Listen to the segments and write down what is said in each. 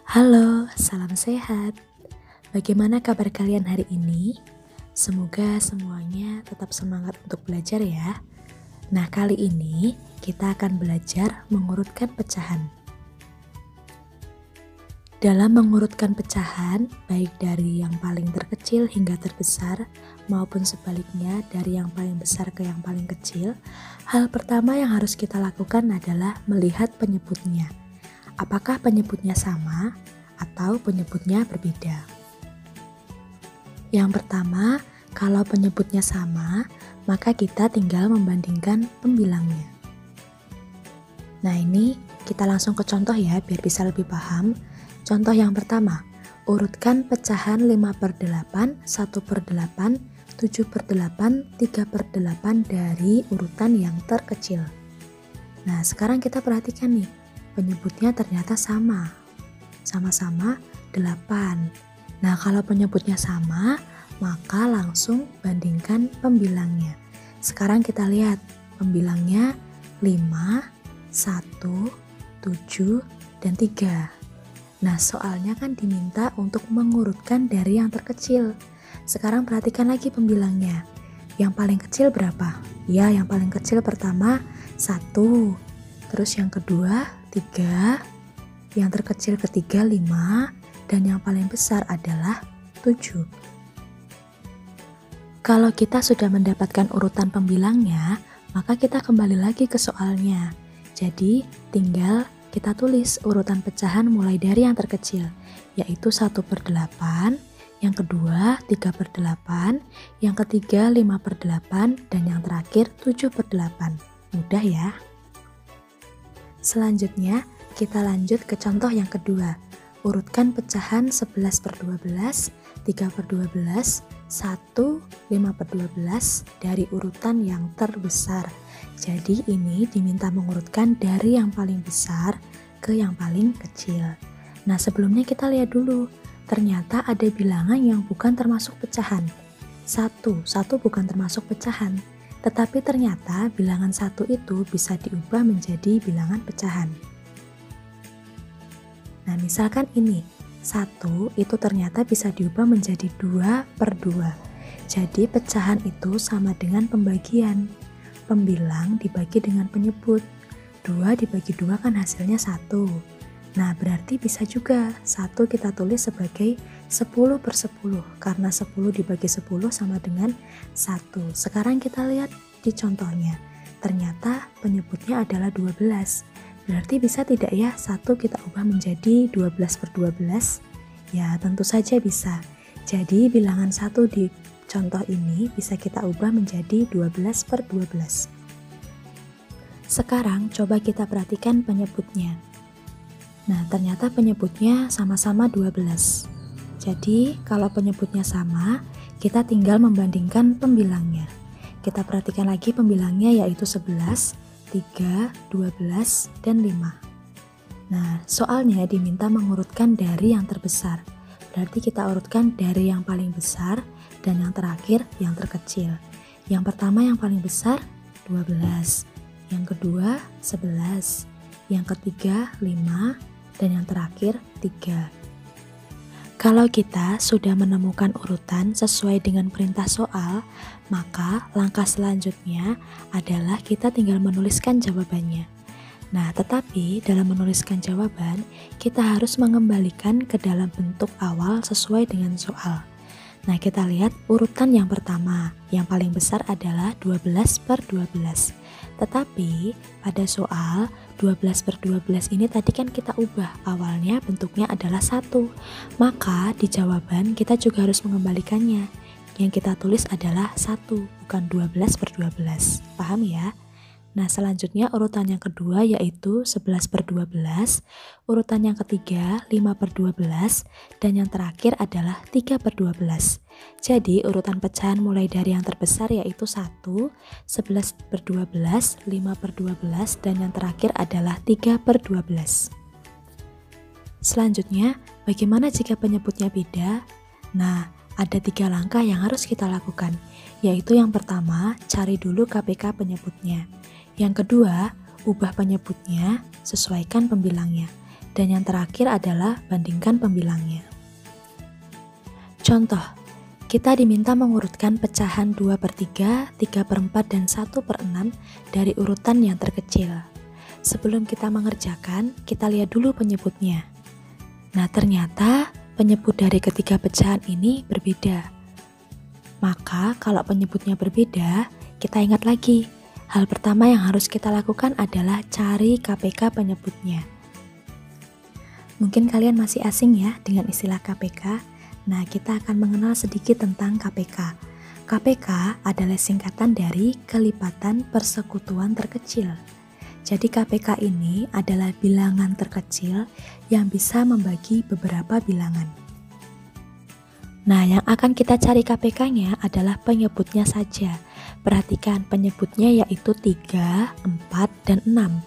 Halo, salam sehat. Bagaimana kabar kalian hari ini? Semoga semuanya tetap semangat untuk belajar ya. Nah, kali ini kita akan belajar mengurutkan pecahan. Dalam mengurutkan pecahan, baik dari yang paling terkecil hingga terbesar, maupun sebaliknya dari yang paling besar ke yang paling kecil, hal pertama yang harus kita lakukan adalah melihat penyebutnya. Apakah penyebutnya sama atau penyebutnya berbeda? Yang pertama, kalau penyebutnya sama, maka kita tinggal membandingkan pembilangnya. Nah, ini kita langsung ke contoh ya, biar bisa lebih paham. Contoh yang pertama, urutkan pecahan 5/8, 1/8, 7/8, 3/8 dari urutan yang terkecil. Nah, sekarang kita perhatikan nih, penyebutnya ternyata sama-sama 8. Nah, kalau penyebutnya sama, maka langsung bandingkan pembilangnya. Sekarang kita lihat, pembilangnya 5, 1, 7, dan 3. Nah, soalnya kan diminta untuk mengurutkan dari yang terkecil. Sekarang perhatikan lagi pembilangnya. Yang paling kecil berapa? Ya, yang paling kecil pertama 1. Terus yang kedua 3. Yang terkecil ketiga 5. Dan yang paling besar adalah 7. Kalau kita sudah mendapatkan urutan pembilangnya, maka kita kembali lagi ke soalnya. Jadi, tinggal kita tulis urutan pecahan mulai dari yang terkecil, yaitu 1/8, yang kedua 3/8, yang ketiga 5/8, dan yang terakhir 7/8. Mudah ya? Selanjutnya, kita lanjut ke contoh yang kedua. Urutkan pecahan 11/12, 3/12, 1, 5/12 dari urutan yang terbesar. Jadi ini diminta mengurutkan dari yang paling besar ke yang paling kecil. Nah, sebelumnya kita lihat dulu. Ternyata ada bilangan yang bukan termasuk pecahan. 1 bukan termasuk pecahan. Tetapi ternyata bilangan 1 itu bisa diubah menjadi bilangan pecahan. Nah, misalkan ini 1 itu ternyata bisa diubah menjadi 2/2. Jadi pecahan itu sama dengan pembagian. Pembilang dibagi dengan penyebut. 2 dibagi 2 kan hasilnya 1. Nah, berarti bisa juga 1 kita tulis sebagai 10/10, karena 10 dibagi 10 sama dengan 1. Sekarang kita lihat di contohnya. Ternyata penyebutnya adalah 12. Berarti bisa tidak ya 1 kita ubah menjadi 12/12? Ya, tentu saja bisa. Jadi bilangan 1 di contoh ini bisa kita ubah menjadi 12/12. Sekarang coba kita perhatikan penyebutnya. Nah, ternyata penyebutnya sama-sama 12. Jadi, kalau penyebutnya sama, kita tinggal membandingkan pembilangnya. Kita perhatikan lagi pembilangnya yaitu 11, 3, 12, dan 5. Nah, soalnya diminta mengurutkan dari yang terbesar. Berarti kita urutkan dari yang paling besar dan yang terakhir yang terkecil. Yang pertama yang paling besar 12, yang kedua 11, yang ketiga 5, dan yang terakhir 3. Kalau kita sudah menemukan urutan sesuai dengan perintah soal, maka langkah selanjutnya adalah kita tinggal menuliskan jawabannya. Nah, tetapi dalam menuliskan jawaban, kita harus mengembalikan ke dalam bentuk awal sesuai dengan soal. Nah, kita lihat urutan yang pertama, yang paling besar adalah 12/12. Tetapi pada soal 12/12 ini tadi kan kita ubah, awalnya bentuknya adalah 1. Maka di jawaban kita juga harus mengembalikannya. Yang kita tulis adalah 1, bukan 12/12. Paham ya? Nah, selanjutnya urutan yang kedua yaitu 11/12, urutan yang ketiga 5/12, dan yang terakhir adalah 3/12. Jadi urutan pecahan mulai dari yang terbesar yaitu 1, 11/12, 5/12, dan yang terakhir adalah 3/12. Selanjutnya, bagaimana jika penyebutnya beda? Nah, ada 3 langkah yang harus kita lakukan, yaitu yang pertama, cari dulu KPK penyebutnya. Yang kedua, ubah penyebutnya, sesuaikan pembilangnya. Dan yang terakhir adalah bandingkan pembilangnya. Contoh, kita diminta mengurutkan pecahan 2/3, 3/4, dan 1/6 dari urutan yang terkecil. Sebelum kita mengerjakan, kita lihat dulu penyebutnya. Nah, ternyata penyebut dari ketiga pecahan ini berbeda. Maka, kalau penyebutnya berbeda, kita ingat lagi. Hal pertama yang harus kita lakukan adalah cari KPK penyebutnya. Mungkin kalian masih asing ya dengan istilah KPK. Nah, kita akan mengenal sedikit tentang KPK. KPK adalah singkatan dari kelipatan persekutuan terkecil. Jadi KPK ini adalah bilangan terkecil yang bisa membagi beberapa bilangan. Nah, yang akan kita cari KPK-nya adalah penyebutnya saja. Perhatikan penyebutnya yaitu 3, 4, dan 6.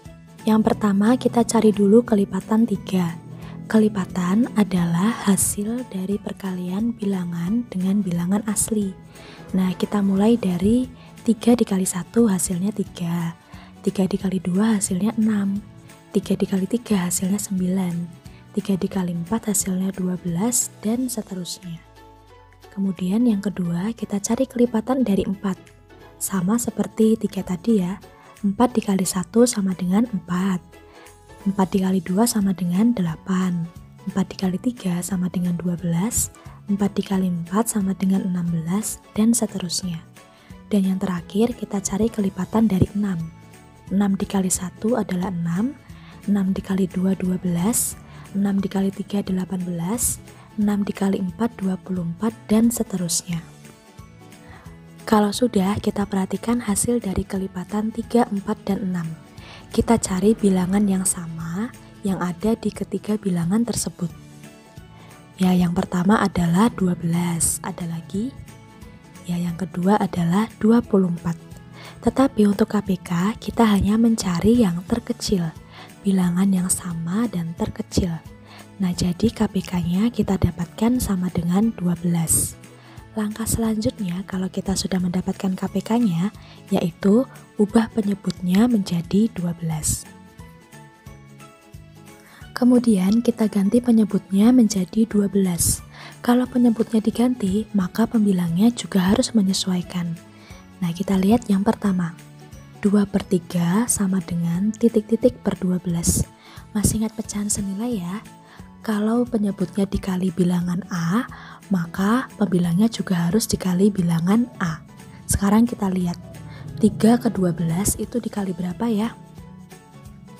Yang pertama kita cari dulu kelipatan 3. Kelipatan adalah hasil dari perkalian bilangan dengan bilangan asli. Nah, kita mulai dari 3 dikali 1 hasilnya 3, 3 dikali 2 hasilnya 6, 3 dikali 3 hasilnya 9, 3 dikali 4 hasilnya 12, dan seterusnya. Kemudian yang kedua kita cari kelipatan dari 4. Sama seperti 3 tadi ya, 4 dikali 1 sama dengan 4. 4 dikali 2 sama dengan 8, 4 dikali 3 sama dengan 12, 4 dikali 4 sama dengan 16, dan seterusnya. Dan yang terakhir kita cari kelipatan dari 6. 6 dikali 1 adalah 6, 6 dikali 2 12, 6 dikali 3 18, 6 dikali 4 24, dan seterusnya. Kalau sudah, kita perhatikan hasil dari kelipatan 3, 4, dan 6. Kita cari bilangan yang sama yang ada di ketiga bilangan tersebut. Ya, yang pertama adalah 12, ada lagi. Ya, yang kedua adalah 24. Tetapi untuk KPK, kita hanya mencari yang terkecil, bilangan yang sama dan terkecil. Nah, jadi KPK-nya kita dapatkan sama dengan 12. Langkah selanjutnya kalau kita sudah mendapatkan KPK-nya, yaitu ubah penyebutnya menjadi 12. Kemudian kita ganti penyebutnya menjadi 12. Kalau penyebutnya diganti, maka pembilangnya juga harus menyesuaikan. Nah, kita lihat yang pertama. 2/3 sama dengan titik-titik per 12. Masih ingat pecahan senilai ya? Kalau penyebutnya dikali bilangan A, maka pembilangnya juga harus dikali bilangan A. Sekarang kita lihat, 3 ke 12 itu dikali berapa ya?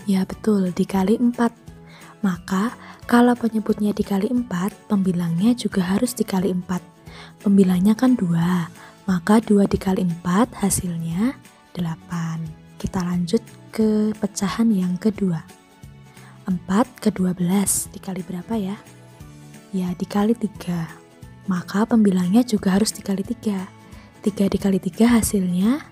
Ya betul, dikali 4. Maka kalau penyebutnya dikali 4, pembilangnya juga harus dikali 4. Pembilangnya kan 2, maka 2 dikali 4 hasilnya 8. Kita lanjut ke pecahan yang kedua. 4 ke 12 dikali berapa ya? Ya dikali 3. Maka pembilangnya juga harus dikali 3. 3 dikali 3 hasilnya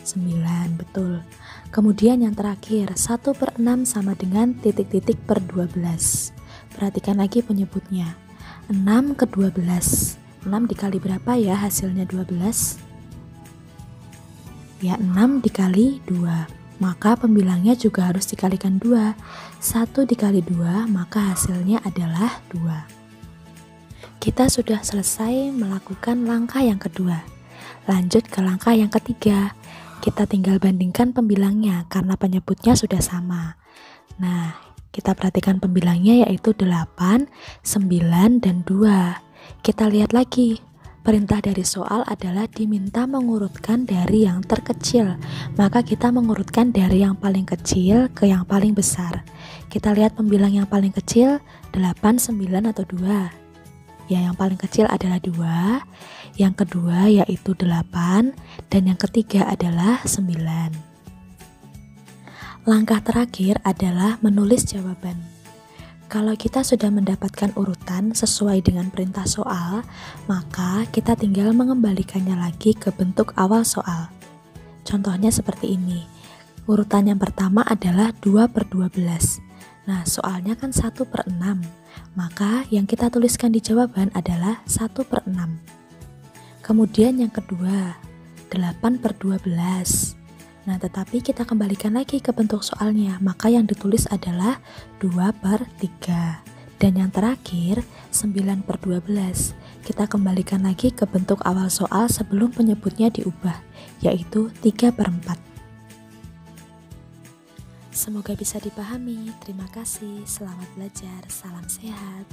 9, betul. Kemudian yang terakhir, 1/6 sama dengan titik-titik per 12. Perhatikan lagi penyebutnya. 6 ke 12. 6 dikali berapa ya hasilnya 12? Ya 6 dikali 2. Maka pembilangnya juga harus dikalikan 2. 1 dikali 2, maka hasilnya adalah 2. Kita sudah selesai melakukan langkah yang kedua. Lanjut ke langkah yang ketiga. Kita tinggal bandingkan pembilangnya karena penyebutnya sudah sama. Nah, kita perhatikan pembilangnya yaitu 8, 9, dan 2. Kita lihat lagi. Perintah dari soal adalah diminta mengurutkan dari yang terkecil, maka kita mengurutkan dari yang paling kecil ke yang paling besar. Kita lihat pembilang yang paling kecil 8, 9, atau 2. Ya, yang paling kecil adalah 2, yang kedua yaitu 8, dan yang ketiga adalah 9. Langkah terakhir adalah menulis jawaban. Kalau kita sudah mendapatkan urutan sesuai dengan perintah soal, maka kita tinggal mengembalikannya lagi ke bentuk awal soal. Contohnya seperti ini. Urutan yang pertama adalah 2/12. Nah, soalnya kan 1/6. Maka yang kita tuliskan di jawaban adalah 1/6. Kemudian yang kedua, 8/12. Nah, tetapi kita kembalikan lagi ke bentuk soalnya, maka yang ditulis adalah 2/3. Dan yang terakhir, 9/12. Kita kembalikan lagi ke bentuk awal soal sebelum penyebutnya diubah, yaitu 3/4. Semoga bisa dipahami. Terima kasih. Selamat belajar. Salam sehat.